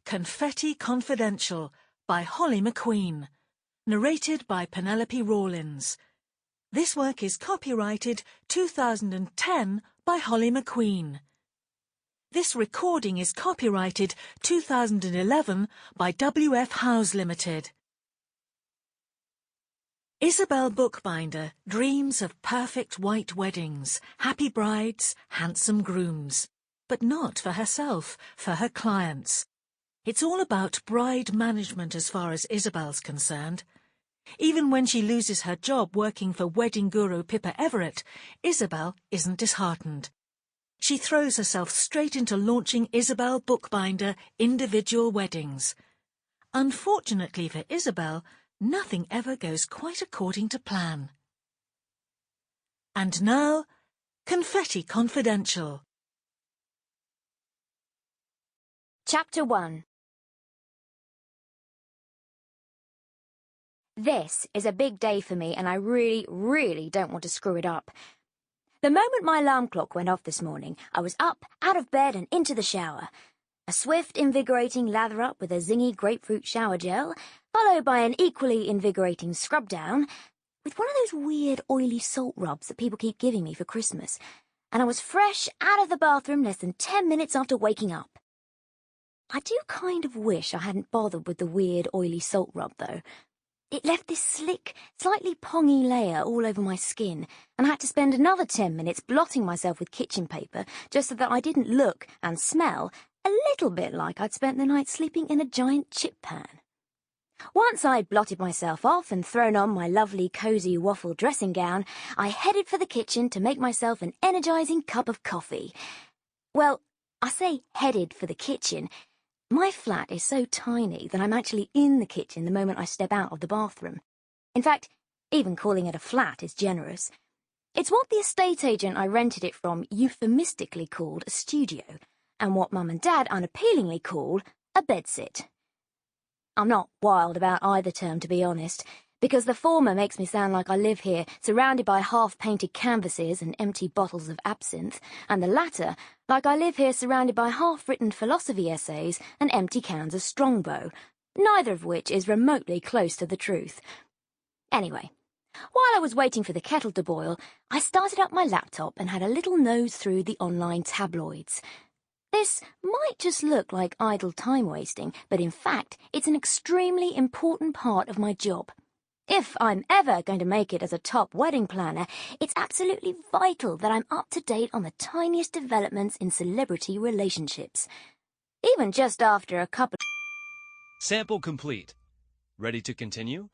Confetti Confidential by Holly Mcqueen. Narrated by Penelope Rawlins. This work is copyrighted 2010 by Holly Mcqueen. This recording is copyrighted 2011 by W.F. Howes Limited. Isabel Bookbinder dreams of perfect white weddings, happy brides, handsome grooms. But not for herself, for her clients. It's all about bride management as far as Isabel's concerned. Even when she loses her job working for wedding guru Pippa Everitt, Isabel isn't disheartened. She throws herself straight into launching Isabel Bookbinder individual weddings. Unfortunately for Isabel, nothing ever goes quite according to plan. And now, Confetti Confidential. Chapter 1. This is a big day for me, and I really don't want to screw it up. The moment my alarm clock went off this morning, I was up, out of bed and into the shower. A swift, invigorating lather up with a zingy grapefruit shower gel, followed by an equally invigorating scrub down, with one of those weird oily salt rubs that people keep giving me for Christmas, and I was fresh out of the bathroom less than 10 minutes after waking up. I do kind of wish I hadn't bothered with the weird, oily salt rub, though. It left this slick, slightly pongy layer all over my skin, and I had to spend another 10 minutes blotting myself with kitchen paper just so that I didn't look and smell a little bit like I'd spent the night sleeping in a giant chip pan. Once I'd blotted myself off and thrown on my lovely, cosy waffle dressing gown, I headed for the kitchen to make myself an energizing cup of coffee. Well, I say headed for the kitchen. My flat is so tiny that I'm actually in the kitchen the moment I step out of the bathroom. In fact, even calling it a flat is generous. It's what the estate agent I rented it from euphemistically called a studio, and what Mum and Dad unappealingly call a bedsit. I'm not wild about either term, to be honest, because the former makes me sound like I live here surrounded by half-painted canvases and empty bottles of absinthe, and the latter like I live here surrounded by half-written philosophy essays and empty cans of Strongbow, neither of which is remotely close to the truth. Anyway, while I was waiting for the kettle to boil, I started up my laptop and had a little nose through the online tabloids. This might just look like idle time-wasting, but in fact, it's an extremely important part of my job. If I'm ever going to make it as a top wedding planner, it's absolutely vital that I'm up to date on the tiniest developments in celebrity relationships. Even just after a couple... Sample complete. Ready to continue?